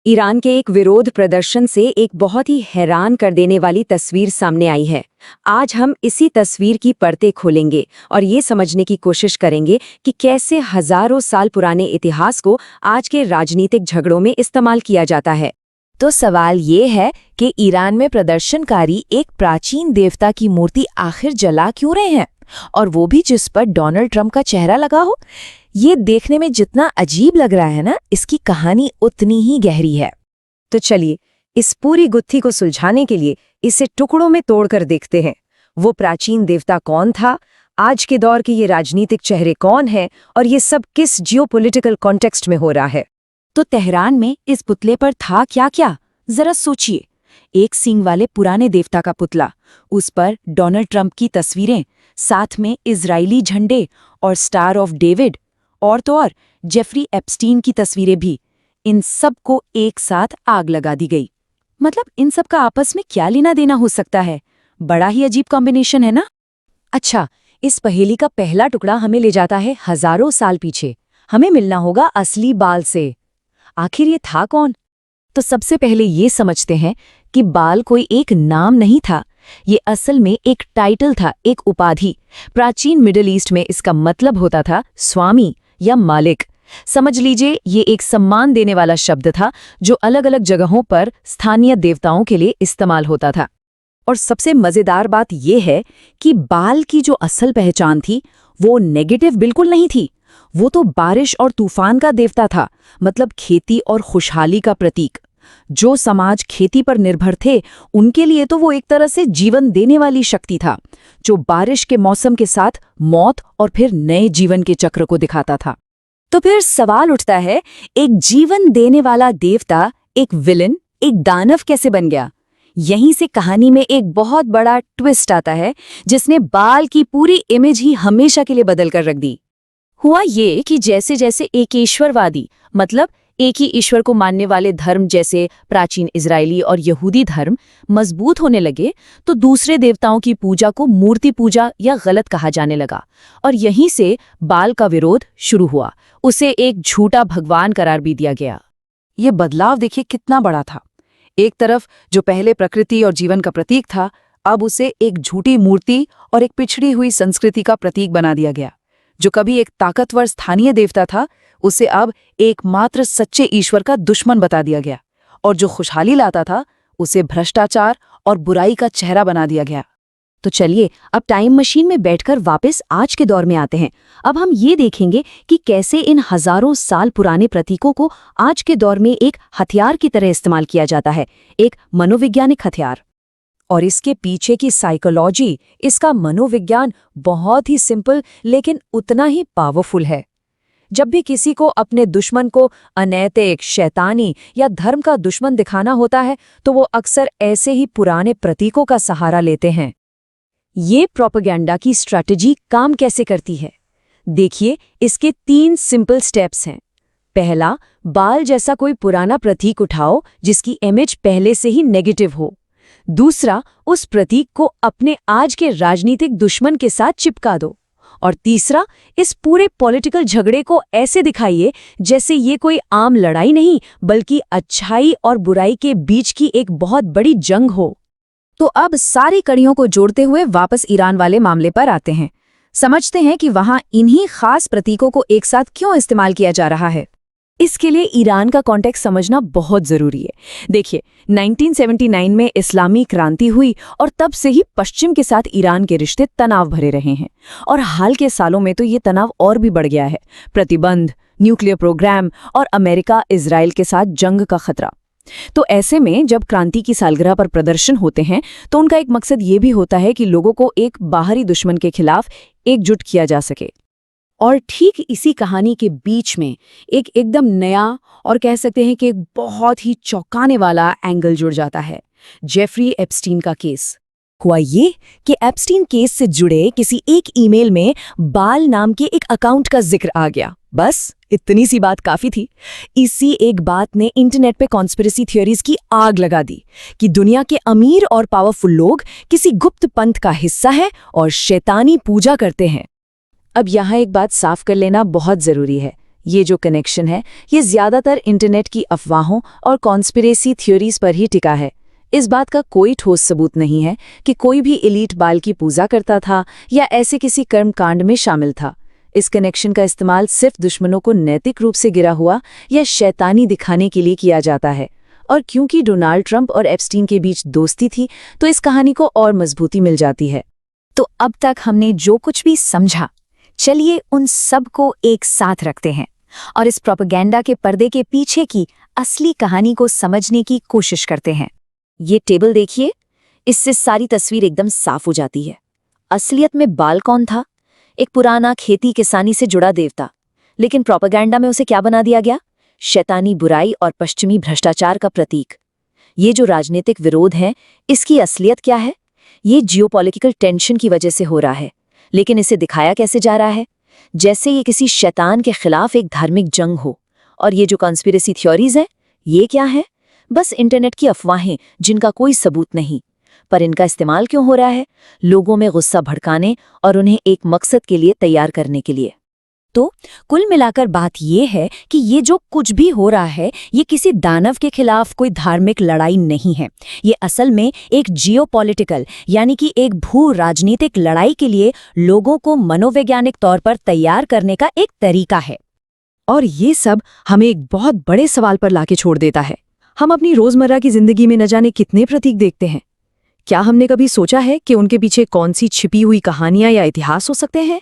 Iran के एक विरोध प्रदर्शन से एक बहुत ही हैरान कर देने वाली तस्वीर सामने आई है। आज हम इसी तस्वीर की परतें खोलेंगे और ये समझने की कोशिश करेंगे कि कैसे हजारों साल पुराने इतिहास को आज के राजनीतिक झगड़ों में इस्तेमाल किया जाता है। तो सवाल ये है कि ईरान में प्रदर्शनकारी एक प्राचीन देवता की मूर्ति आखिर जला क्यों रहे हैं, और वो भी जिस पर डोनाल्ड ट्रंप का चेहरा लगा हो। ये देखने में जितना अजीब लग रहा है ना, इसकी कहानी उतनी ही गहरी है। तो चलिए इस पूरी गुत्थी को सुलझाने के लिए इसे टुकड़ों में तोड़कर देखते हैं। वो प्राचीन देवता कौन था, आज के दौर के ये राजनीतिक चेहरे कौन हैं, और ये सब किस जियोपॉलिटिकल कॉन्टेक्स्ट में हो रहा है। तो तेहरान में इस पुतले पर था क्या क्या, जरा सोचिए। एक सींग वाले पुराने देवता का पुतला, उस पर डोनाल्ड ट्रंप की तस्वीरें, साथ में इजरायली झंडे और स्टार ऑफ डेविड, और तो और जेफरी एप्स्टीन की तस्वीरें भी। इन सब को एक साथ आग लगा दी गई। मतलब इन सब का आपस में क्या लेना देना हो सकता है? बड़ा ही अजीब कॉम्बिनेशन है ना। अच्छा, इस पहेली का पहला टुकड़ा हमें ले जाता है हजारों साल पीछे। हमें मिलना होगा असली बाल से। आखिर ये था कौन? तो सबसे पहले ये समझते हैं कि बाल कोई एक नाम नहीं था। ये असल में एक टाइटल था, एक उपाधि। प्राचीन मिडिल ईस्ट में इसका मतलब होता था स्वामी या मालिक। समझ लीजिए, ये एक सम्मान देने वाला शब्द था जो अलग अलग जगहों पर स्थानीय देवताओं के लिए इस्तेमाल होता था। और सबसे मजेदार बात यह है कि बाल की जो असल पहचान थी वो नेगेटिव बिल्कुल नहीं थी। वो तो बारिश और तूफान का देवता था, मतलब खेती और खुशहाली का प्रतीक। जो समाज खेती पर निर्भर थे, उनके लिए तो वो एक तरह से जीवन देने वाली शक्ति था, जो बारिश के मौसम के साथ मौत और फिर नए जीवन के चक्र को दिखाता था। तो फिर सवाल उठता है, एक जीवन देने वाला देवता एक विलन, एक दानव कैसे बन गया? यहीं से कहानी में एक बहुत बड़ा ट्विस्ट आता है, जिसने बाल की पूरी इमेज ही हमेशा के लिए बदल कर रख दी। हुआ ये कि जैसे जैसे एक ईश्वरवादी, मतलब एक ही ईश्वर को मानने वाले धर्म जैसे प्राचीन इजरायली और यहूदी धर्म मजबूत होने लगे, तो दूसरे देवताओं की पूजा को मूर्ति पूजा या गलत कहा जाने लगा। और यहीं से बाल का विरोध शुरू हुआ। उसे एक झूठा भगवान करार भी दिया गया। ये बदलाव देखिए कितना बड़ा था। एक तरफ जो पहले प्रकृति और जीवन का प्रतीक था, अब उसे एक झूठी मूर्ति और एक पिछड़ी हुई संस्कृति का प्रतीक बना दिया गया। जो कभी एक ताकतवर स्थानीय देवता था, उसे अब एकमात्र सच्चे ईश्वर का दुश्मन बता दिया गया। और जो खुशहाली लाता था, उसे भ्रष्टाचार और बुराई का चेहरा बना दिया गया। तो चलिए अब टाइम मशीन में बैठकर वापस आज के दौर में आते हैं। अब हम ये देखेंगे कि कैसे इन हजारों साल पुराने प्रतीकों को आज के दौर में एक हथियार की तरह इस्तेमाल किया जाता है, एक मनोवैज्ञानिक हथियार। और इसके पीछे की साइकोलॉजी, इसका मनोविज्ञान बहुत ही सिंपल लेकिन उतना ही पावरफुल है। जब भी किसी को अपने दुश्मन को अनैतिक, शैतानी या धर्म का दुश्मन दिखाना होता है, तो वो अक्सर ऐसे ही पुराने प्रतीकों का सहारा लेते हैं। ये प्रोपेगेंडा की स्ट्रैटेजी काम कैसे करती है? देखिए, इसके 3 सिंपल स्टेप्स हैं। पहला, बाल जैसा कोई पुराना प्रतीक उठाओ जिसकी इमेज पहले से ही नेगेटिव हो। दूसरा, उस प्रतीक को अपने आज के राजनीतिक दुश्मन के साथ चिपका दो। और तीसरा, इस पूरे पॉलिटिकल झगड़े को ऐसे दिखाइए जैसे ये कोई आम लड़ाई नहीं, बल्कि अच्छाई और बुराई के बीच की एक बहुत बड़ी जंग हो। तो अब सारी कड़ियों को जोड़ते हुए वापस ईरान वाले मामले पर आते हैं। समझते हैं कि वहां इन्हीं खास प्रतीकों को एक साथ क्यों इस्तेमाल किया जा रहा है। इसके लिए ईरान का कॉन्टेक्स्ट समझना बहुत जरूरी है। देखिए, 1979 में इस्लामी क्रांति हुई और तब से ही पश्चिम के साथ ईरान के रिश्ते तनाव भरे रहे हैं। और हाल के सालों में तो ये तनाव और भी बढ़ गया है। प्रतिबंध, न्यूक्लियर प्रोग्राम और अमेरिका इजराइल के साथ जंग का खतरा। तो ऐसे में जब क्रांति की सालगिरह पर प्रदर्शन होते हैं, तो उनका एक मकसद ये भी होता है कि लोगों को एक बाहरी दुश्मन के खिलाफ एकजुट किया जा सके। और ठीक इसी कहानी के बीच में एक एकदम नया और कह सकते हैं कि एक बहुत ही चौंकाने वाला एंगल जुड़ जाता है, जेफरी एप्स्टीन का केस। हुआ ये कि एप्स्टीन केस से जुड़े किसी एक ईमेल में बाल नाम के एक अकाउंट का जिक्र आ गया। बस इतनी सी बात काफी थी। इसी एक बात ने इंटरनेट पे कॉन्स्पिरेसी थ्योरीज की आग लगा दी कि दुनिया के अमीर और पावरफुल लोग किसी गुप्त पंथ का हिस्सा है और शैतानी पूजा करते हैं। अब यहाँ एक बात साफ कर लेना बहुत जरूरी है। ये जो कनेक्शन है ये ज्यादातर इंटरनेट की अफवाहों और कॉन्स्पिरेसी थ्योरीज पर ही टिका है। इस बात का कोई ठोस सबूत नहीं है कि कोई भी एलीट बाल की पूजा करता था या ऐसे किसी कर्मकांड में शामिल था। इस कनेक्शन का इस्तेमाल सिर्फ दुश्मनों को नैतिक रूप से गिरा हुआ या शैतानी दिखाने के लिए किया जाता है। और क्योंकि डोनाल्ड ट्रंप और एप्स्टीन के बीच दोस्ती थी तो इस कहानी को और मजबूती मिल जाती है। तो अब तक हमने जो कुछ भी समझा, चलिए उन सब को एक साथ रखते हैं और इस प्रोपेगेंडा के पर्दे के पीछे की असली कहानी को समझने की कोशिश करते हैं। ये टेबल देखिए, इससे सारी तस्वीर एकदम साफ हो जाती है। असलियत में बाल कौन था? एक पुराना खेती किसानी से जुड़ा देवता, लेकिन प्रोपेगेंडा में उसे क्या बना दिया गया? शैतानी बुराई और पश्चिमी भ्रष्टाचार का प्रतीक। ये जो राजनीतिक विरोध है, इसकी असलियत क्या है? ये जियोपॉलिटिकल टेंशन की वजह से हो रहा है, लेकिन इसे दिखाया कैसे जा रहा है? जैसे ये किसी शैतान के खिलाफ एक धार्मिक जंग हो। और ये जो कॉन्स्पिरेसी थ्योरीज हैं, ये क्या है? बस इंटरनेट की अफवाहें जिनका कोई सबूत नहीं। पर इनका इस्तेमाल क्यों हो रहा है? लोगों में गुस्सा भड़काने और उन्हें एक मकसद के लिए तैयार करने के लिए। तो कुल मिलाकर बात ये है कि ये जो कुछ भी हो रहा है ये किसी दानव के खिलाफ कोई धार्मिक लड़ाई नहीं है। ये असल में एक जियोपॉलिटिकल यानी कि एक भू राजनीतिक लड़ाई के लिए लोगों को मनोवैज्ञानिक तौर पर तैयार करने का एक तरीका है। और ये सब हमें एक बहुत बड़े सवाल पर लाके छोड़ देता है। हम अपनी रोजमर्रा की जिंदगी में न जाने कितने प्रतीक देखते हैं। क्या हमने कभी सोचा है कि उनके पीछे कौन सी छिपी हुई कहानियां या इतिहास हो सकते हैं?